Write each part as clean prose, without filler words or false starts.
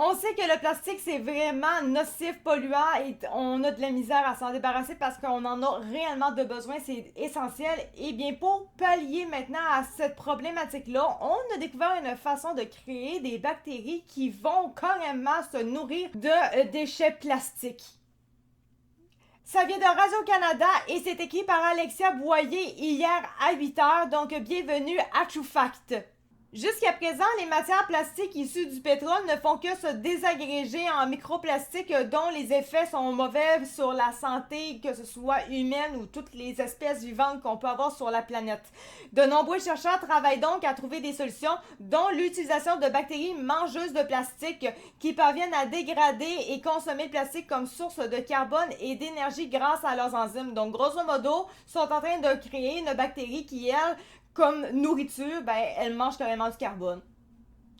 On sait que le plastique, c'est vraiment nocif, polluant et on a de la misère à s'en débarrasser parce qu'on en a réellement de besoin, c'est essentiel. Et bien, pour pallier maintenant à cette problématique-là, on a découvert une façon de créer des bactéries qui vont carrément se nourrir de déchets plastiques. Ça vient de Radio-Canada et c'est écrit par Alexia Boyer hier à 8h, donc bienvenue à True Fact. Jusqu'à présent, les matières plastiques issues du pétrole ne font que se désagréger en microplastiques dont les effets sont mauvais sur la santé, que ce soit humaine ou toutes les espèces vivantes qu'on peut avoir sur la planète. De nombreux chercheurs travaillent donc à trouver des solutions, dont l'utilisation de bactéries mangeuses de plastique qui parviennent à dégrader et consommer le plastique comme source de carbone et d'énergie grâce à leurs enzymes. Donc, grosso modo, sont en train de créer une bactérie qui, elle, comme nourriture, elle mange carrément du carbone.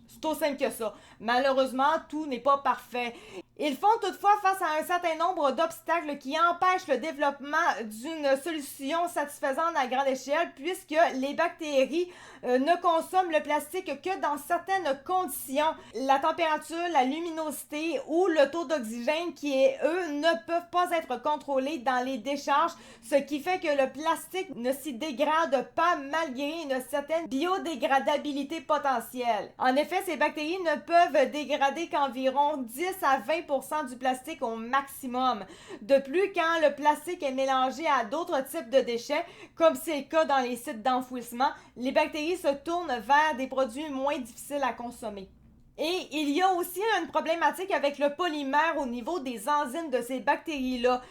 C'est aussi simple que ça. Malheureusement, tout n'est pas parfait. Ils font toutefois face à un certain nombre d'obstacles qui empêchent le développement d'une solution satisfaisante à grande échelle puisque les bactéries ne consomment le plastique que dans certaines conditions. La température, la luminosité ou le taux d'oxygène qui, eux, ne peuvent pas être contrôlés dans les décharges, ce qui fait que le plastique ne s'y dégrade pas malgré une certaine biodégradabilité potentielle. En effet, ces bactéries ne peuvent dégrader qu'environ 10 à 20% du plastique au maximum. De plus, quand le plastique est mélangé à d'autres types de déchets, comme c'est le cas dans les sites d'enfouissement, les bactéries se tournent vers des produits moins difficiles à consommer. Et il y a aussi une problématique avec le polymère au niveau des enzymes de ces bactéries-là.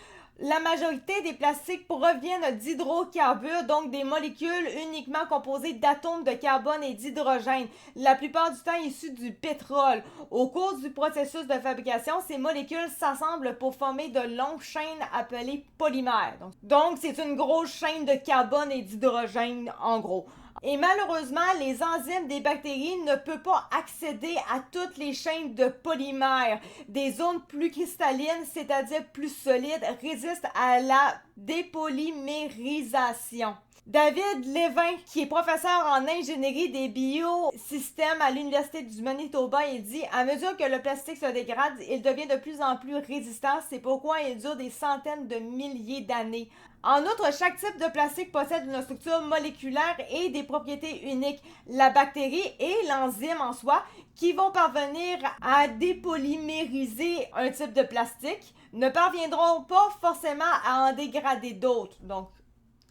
La majorité des plastiques proviennent d'hydrocarbures, donc des molécules uniquement composées d'atomes de carbone et d'hydrogène, la plupart du temps issues du pétrole. Au cours du processus de fabrication, ces molécules s'assemblent pour former de longues chaînes appelées polymères. Donc c'est une grosse chaîne de carbone et d'hydrogène en gros. Et malheureusement, les enzymes des bactéries ne peuvent pas accéder à toutes les chaînes de polymères. Des zones plus cristallines, c'est-à-dire plus solides, résistent à la dépolymérisation. David Levin, qui est professeur en ingénierie des biosystèmes à l'Université du Manitoba, il dit « À mesure que le plastique se dégrade, il devient de plus en plus résistant. C'est pourquoi il dure des centaines de milliers d'années. » En outre, chaque type de plastique possède une structure moléculaire et des propriétés uniques. La bactérie et l'enzyme en soi, qui vont parvenir à dépolymériser un type de plastique, ne parviendront pas forcément à en dégrader d'autres. Donc,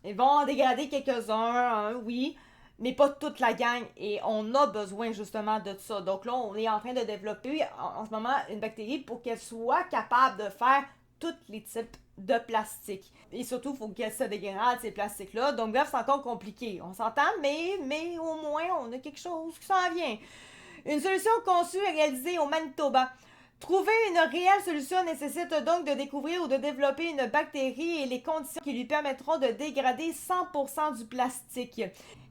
ils vont en dégrader quelques-uns, oui, mais pas toute la gang. Et on a besoin justement de ça. Donc là, on est en train de développer en ce moment une bactérie pour qu'elle soit capable de faire tous les types de plastique. Et surtout, il faut qu'elle se dégrade, ces plastiques-là. Donc bref, c'est encore compliqué. On s'entend, mais au moins, on a quelque chose qui s'en vient. Une solution conçue et réalisée au Manitoba. Trouver une réelle solution nécessite donc de découvrir ou de développer une bactérie et les conditions qui lui permettront de dégrader 100% du plastique.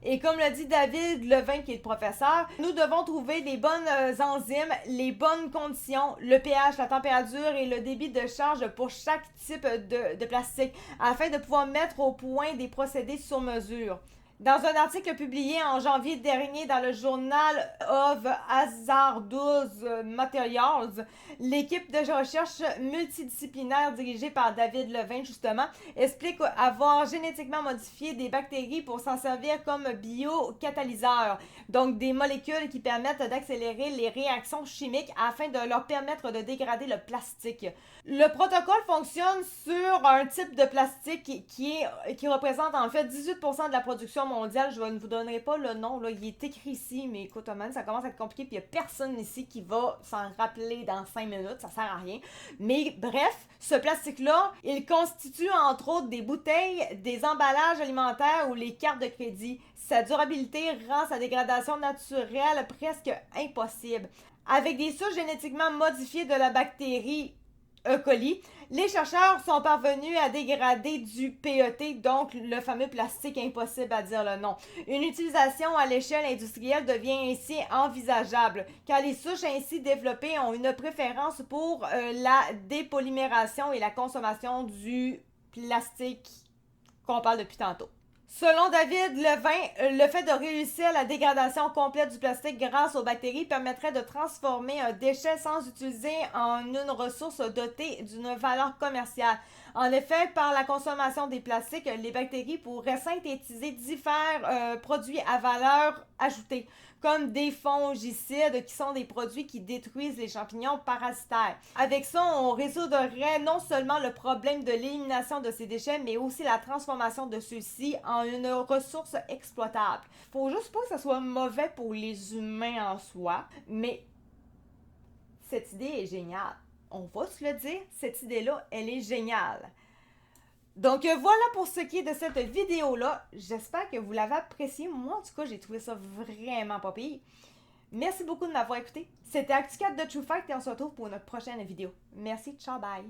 Et comme l'a dit David Levin, qui est le professeur, nous devons trouver les bonnes enzymes, les bonnes conditions, le pH, la température et le débit de charge pour chaque type de plastique, afin de pouvoir mettre au point des procédés sur mesure. Dans un article publié en janvier dernier dans le Journal of Hazardous Materials, l'équipe de recherche multidisciplinaire dirigée par David Levin, justement, explique avoir génétiquement modifié des bactéries pour s'en servir comme biocatalyseurs, donc des molécules qui permettent d'accélérer les réactions chimiques afin de leur permettre de dégrader le plastique. Le protocole fonctionne sur un type de plastique qui représente en fait 18% de la production mondiale. Je ne vous donnerai pas le nom, là, il est écrit ici, mais écoute, man, ça commence à être compliqué, puis il n'y a personne ici qui va s'en rappeler dans 5 minutes, ça sert à rien. Mais bref, ce plastique-là, il constitue entre autres des bouteilles, des emballages alimentaires ou les cartes de crédit. Sa durabilité rend sa dégradation naturelle presque impossible. Avec des souches génétiquement modifiées de la bactérie E. coli, les chercheurs sont parvenus à dégrader du PET, donc le fameux plastique impossible à dire le nom. Une utilisation à l'échelle industrielle devient ainsi envisageable, car les souches ainsi développées ont une préférence pour la dépolymération et la consommation du plastique qu'on parle depuis tantôt. Selon David Levin, le fait de réussir la dégradation complète du plastique grâce aux bactéries permettrait de transformer un déchet sans utiliser en une ressource dotée d'une valeur commerciale. En effet, par la consommation des plastiques, les bactéries pourraient synthétiser divers produits à valeur ajoutée, comme des fongicides qui sont des produits qui détruisent les champignons parasitaires. Avec ça, on résoudrait non seulement le problème de l'élimination de ces déchets, mais aussi la transformation de ceux-ci en une ressource exploitable. Faut juste pas que ça soit mauvais pour les humains en soi, mais cette idée est géniale. On va se le dire, cette idée-là, elle est géniale. Donc voilà pour ce qui est de cette vidéo-là. J'espère que vous l'avez appréciée. Moi, en tout cas, j'ai trouvé ça vraiment pas pire. Merci beaucoup de m'avoir écouté. C'était Actu4 de True Fact et on se retrouve pour notre prochaine vidéo. Merci, ciao, bye!